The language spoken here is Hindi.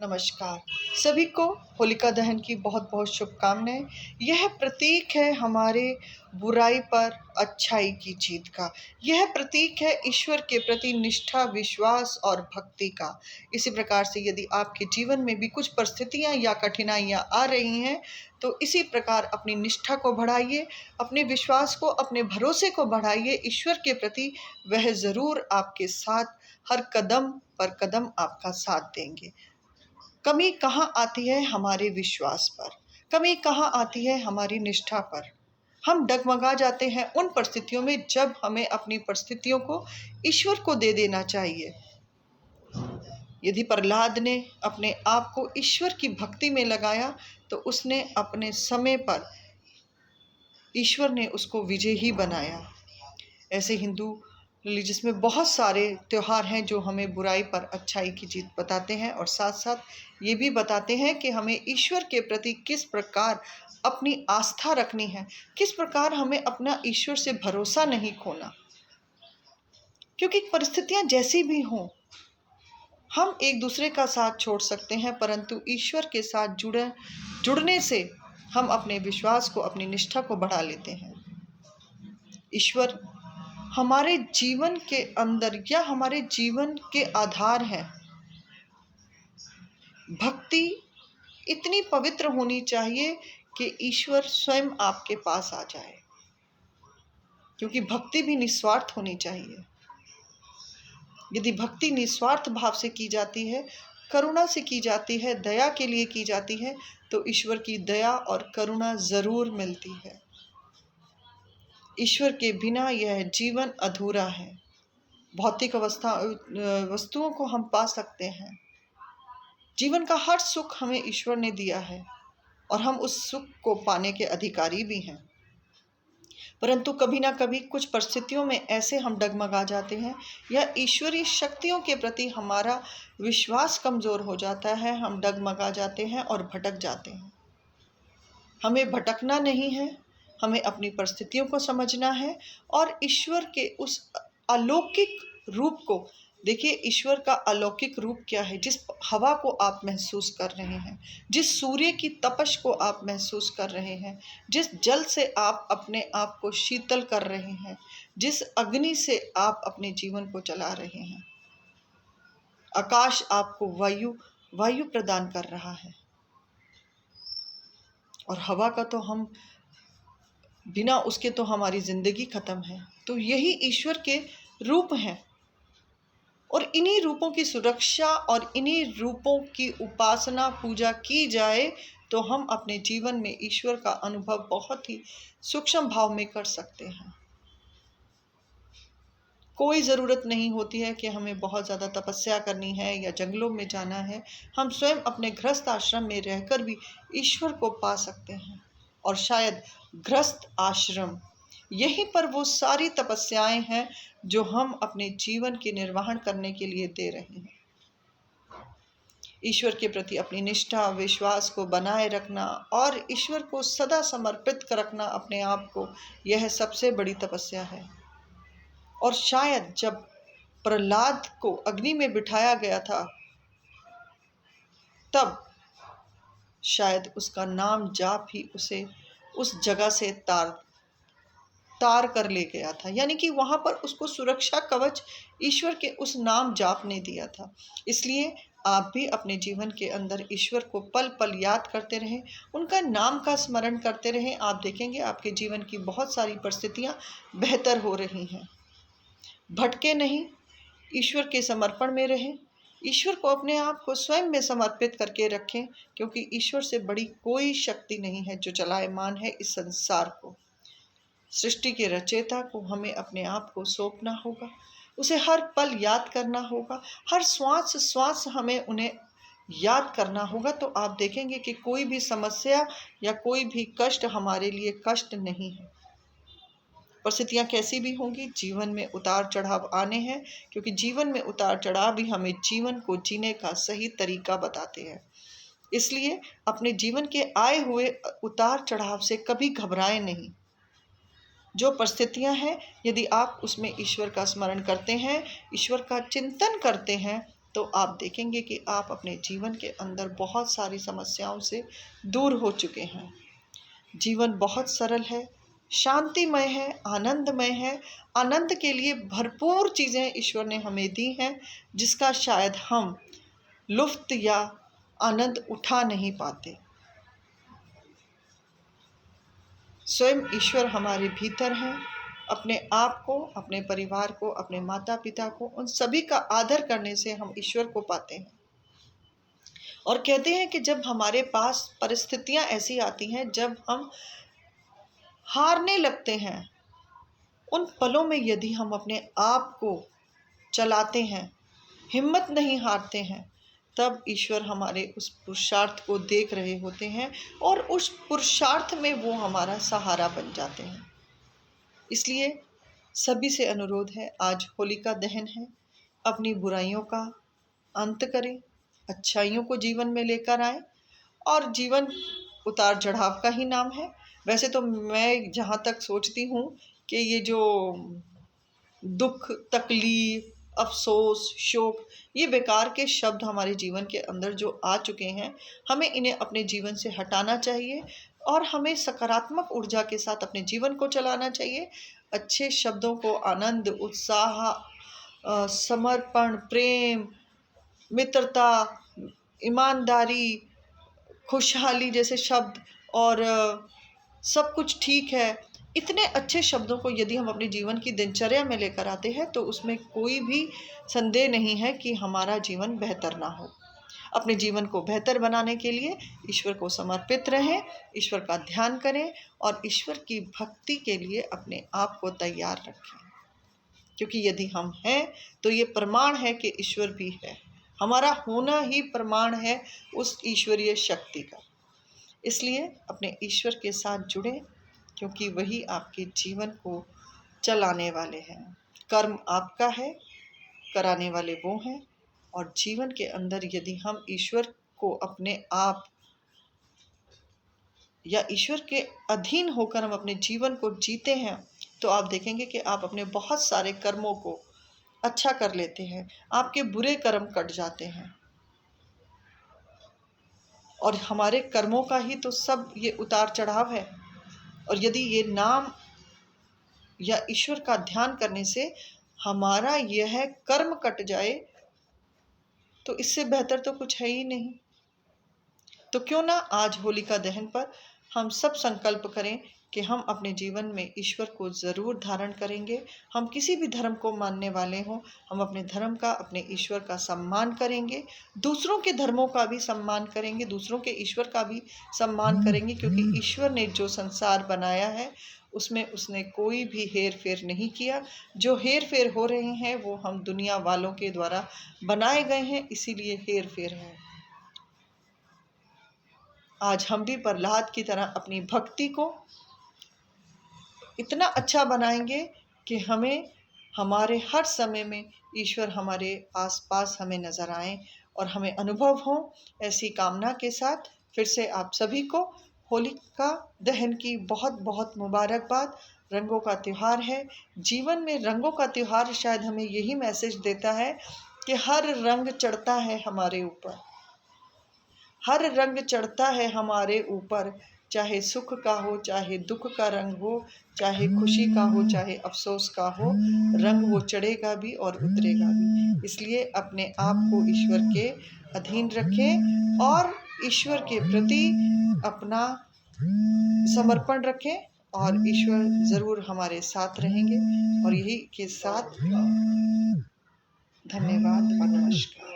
नमस्कार। सभी को होलिका दहन की बहुत बहुत शुभकामनाएं। यह प्रतीक है हमारे बुराई पर अच्छाई की जीत का। यह प्रतीक है ईश्वर के प्रति निष्ठा, विश्वास और भक्ति का। इसी प्रकार से यदि आपके जीवन में भी कुछ परिस्थितियां या कठिनाइयां आ रही हैं तो इसी प्रकार अपनी निष्ठा को बढ़ाइए, अपने विश्वास को, अपने भरोसे को बढ़ाइए ईश्वर के प्रति। वह ज़रूर आपके साथ हर कदम पर कदम आपका साथ देंगे। कमी कहाँ आती है? हमारे विश्वास पर। कमी कहाँ आती है? हमारी निष्ठा पर। हम डगमगा जाते हैं उन परिस्थितियों में जब हमें अपनी परिस्थितियों को ईश्वर को दे देना चाहिए। यदि प्रहलाद ने अपने आप को ईश्वर की भक्ति में लगाया तो उसने अपने समय पर ईश्वर ने उसको विजयी बनाया। ऐसे हिंदू रिलीजियस में बहुत सारे त्यौहार हैं जो हमें बुराई पर अच्छाई की जीत बताते हैं और साथ साथ ये भी बताते हैं कि हमें ईश्वर के प्रति किस प्रकार अपनी आस्था रखनी है, किस प्रकार हमें अपना ईश्वर से भरोसा नहीं खोना। क्योंकि परिस्थितियां जैसी भी हों, हम एक दूसरे का साथ छोड़ सकते हैं, परंतु ईश्वर के साथ जुड़ने से हम अपने विश्वास को, अपनी निष्ठा को बढ़ा लेते हैं। ईश्वर हमारे जीवन के अंदर या हमारे जीवन के आधार है। भक्ति इतनी पवित्र होनी चाहिए कि ईश्वर स्वयं आपके पास आ जाए, क्योंकि भक्ति भी निस्वार्थ होनी चाहिए। यदि भक्ति निस्वार्थ भाव से की जाती है, करुणा से की जाती है, दया के लिए की जाती है, तो ईश्वर की दया और करुणा जरूर मिलती है। ईश्वर के बिना यह जीवन अधूरा है। भौतिक वस्तुओं को हम पा सकते हैं, जीवन का हर सुख हमें ईश्वर ने दिया है और हम उस सुख को पाने के अधिकारी भी हैं। परंतु कभी ना कभी कुछ परिस्थितियों में ऐसे हम डगमगा जाते हैं या ईश्वरीय शक्तियों के प्रति हमारा विश्वास कमज़ोर हो जाता है, हम डगमगा जाते हैं और भटक जाते हैं। हमें भटकना नहीं है, हमें अपनी परिस्थितियों को समझना है और ईश्वर के उस अलौकिक रूप को देखिए। ईश्वर का अलौकिक रूप क्या है? जिस हवा को आप महसूस कर रहे हैं, जिस सूर्य की तपश को आप महसूस कर रहे हैं, जिस जल से आप अपने आप को शीतल कर रहे हैं, जिस अग्नि से आप अपने जीवन को चला रहे हैं, आकाश आपको वायु प्रदान कर रहा है और हवा का तो हम बिना उसके तो हमारी जिंदगी खत्म है। तो यही ईश्वर के रूप हैं और इन्हीं रूपों की सुरक्षा और इन्हीं रूपों की उपासना, पूजा की जाए तो हम अपने जीवन में ईश्वर का अनुभव बहुत ही सूक्ष्म भाव में कर सकते हैं। कोई ज़रूरत नहीं होती है कि हमें बहुत ज़्यादा तपस्या करनी है या जंगलों में जाना है। हम स्वयं अपने गृहस्थ आश्रम में रहकर भी ईश्वर को पा सकते हैं और शायद गृहस्थ आश्रम यहीं पर वो सारी तपस्याएं हैं जो हम अपने जीवन के निर्वहन करने के लिए दे रहे हैं। ईश्वर के प्रति अपनी निष्ठा, विश्वास को बनाए रखना और ईश्वर को सदा समर्पित कर रखना अपने आप को, यह सबसे बड़ी तपस्या है। और शायद जब प्रहलाद को अग्नि में बिठाया गया था तब शायद उसका नाम जाप ही उसे उस जगह से तार कर ले गया था, यानी कि वहां पर उसको सुरक्षा कवच ईश्वर के उस नाम जाप ने दिया था। इसलिए आप भी अपने जीवन के अंदर ईश्वर को पल पल याद करते रहें, उनका नाम का स्मरण करते रहें। आप देखेंगे आपके जीवन की बहुत सारी परिस्थितियां बेहतर हो रही हैं। भटके नहीं, ईश्वर के समर्पण में रहें, ईश्वर को अपने आप को स्वयं में समर्पित करके रखें, क्योंकि ईश्वर से बड़ी कोई शक्ति नहीं है जो चलायमान है इस संसार को। सृष्टि के रचयिता को हमें अपने आप को सौंपना होगा, उसे हर पल याद करना होगा, हर श्वास श्वास हमें उन्हें याद करना होगा। तो आप देखेंगे कि कोई भी समस्या या कोई भी कष्ट हमारे लिए कष्ट नहीं है। परिस्थितियां कैसी भी होंगी, जीवन में उतार चढ़ाव आने हैं, क्योंकि जीवन में उतार चढ़ाव भी हमें जीवन को जीने का सही तरीका बताते हैं। इसलिए अपने जीवन के आए हुए उतार चढ़ाव से कभी घबराएं नहीं। जो परिस्थितियां हैं, यदि आप उसमें ईश्वर का स्मरण करते हैं, ईश्वर का चिंतन करते हैं, तो आप देखेंगे कि आप अपने जीवन के अंदर बहुत सारी समस्याओं से दूर हो चुके हैं। जीवन बहुत सरल है, शांतिमय है, आनंदमय है। आनंद के लिए भरपूर चीज़ें ईश्वर ने हमें दी हैं, जिसका शायद हम लुफ्त या आनंद उठा नहीं पाते। स्वयं ईश्वर हमारे भीतर हैं। अपने आप को, अपने परिवार को, अपने माता पिता को, उन सभी का आदर करने से हम ईश्वर को पाते हैं। और कहते हैं कि जब हमारे पास परिस्थितियां ऐसी आती हैं, जब हम हारने लगते हैं, उन पलों में यदि हम अपने आप को चलाते हैं, हिम्मत नहीं हारते हैं, तब ईश्वर हमारे उस पुरुषार्थ को देख रहे होते हैं और उस पुरुषार्थ में वो हमारा सहारा बन जाते हैं। इसलिए सभी से अनुरोध है, आज होलिका दहन है, अपनी बुराइयों का अंत करें, अच्छाइयों को जीवन में लेकर आए। और जीवन उतार चढ़ाव का ही नाम है। वैसे तो मैं जहाँ तक सोचती हूँ कि ये जो दुख, तकलीफ, अफसोस, शोक, ये बेकार के शब्द हमारे जीवन के अंदर जो आ चुके हैं, हमें इन्हें अपने जीवन से हटाना चाहिए और हमें सकारात्मक ऊर्जा के साथ अपने जीवन को चलाना चाहिए। अच्छे शब्दों को आनंद, उत्साह, समर्पण, प्रेम, मित्रता, ईमानदारी, खुशहाली जैसे शब्द और सब कुछ ठीक है, इतने अच्छे शब्दों को यदि हम अपने जीवन की दिनचर्या में लेकर आते हैं, तो उसमें कोई भी संदेह नहीं है कि हमारा जीवन बेहतर ना हो। अपने जीवन को बेहतर बनाने के लिए ईश्वर को समर्पित रहें, ईश्वर का ध्यान करें और ईश्वर की भक्ति के लिए अपने आप को तैयार रखें। क्योंकि यदि हम हैं तो ये प्रमाण है कि ईश्वर भी है। हमारा होना ही प्रमाण है उस ईश्वरीय शक्ति का। इसलिए अपने ईश्वर के साथ जुड़ें, क्योंकि वही आपके जीवन को चलाने वाले हैं। कर्म आपका है, कराने वाले वो हैं। और जीवन के अंदर यदि हम ईश्वर को अपने आप या ईश्वर के अधीन होकर हम अपने जीवन को जीते हैं, तो आप देखेंगे कि आप अपने बहुत सारे कर्मों को अच्छा कर लेते हैं, आपके बुरे कर्म कट जाते हैं। और हमारे कर्मों का ही तो सब ये उतार चढ़ाव है। और यदि ये नाम या ईश्वर का ध्यान करने से हमारा यह कर्म कट जाए, तो इससे बेहतर तो कुछ है ही नहीं। तो क्यों ना आज होलिका दहन पर हम सब संकल्प करें कि हम अपने जीवन में ईश्वर को ज़रूर धारण करेंगे। हम किसी भी धर्म को मानने वाले हों, हम अपने धर्म का, अपने ईश्वर का सम्मान करेंगे, दूसरों के धर्मों का भी सम्मान करेंगे, दूसरों के ईश्वर का भी सम्मान करेंगे। क्योंकि ईश्वर ने जो संसार बनाया है उसमें उसने कोई भी हेर फेर नहीं किया। जो हेर फेर हो रहे हैं वो हम दुनिया वालों के द्वारा बनाए गए हैं, इसीलिए हेर फेर है। आज हम भी प्रहलाद की तरह अपनी भक्ति को इतना अच्छा बनाएंगे कि हमें हमारे हर समय में ईश्वर हमारे आसपास हमें नज़र आए और हमें अनुभव हो। ऐसी कामना के साथ फिर से आप सभी को होलिका दहन की बहुत बहुत मुबारकबाद। रंगों का त्यौहार है, जीवन में रंगों का त्यौहार शायद हमें यही मैसेज देता है कि हर रंग चढ़ता है हमारे ऊपर, हर रंग चढ़ता है हमारे ऊपर, चाहे सुख का हो, चाहे दुख का रंग हो, चाहे खुशी का हो, चाहे अफसोस का हो, रंग वो चढ़ेगा भी और उतरेगा भी। इसलिए अपने आप को ईश्वर के अधीन रखें और ईश्वर के प्रति अपना समर्पण रखें और ईश्वर ज़रूर हमारे साथ रहेंगे। और यही के साथ धन्यवाद और नमस्कार।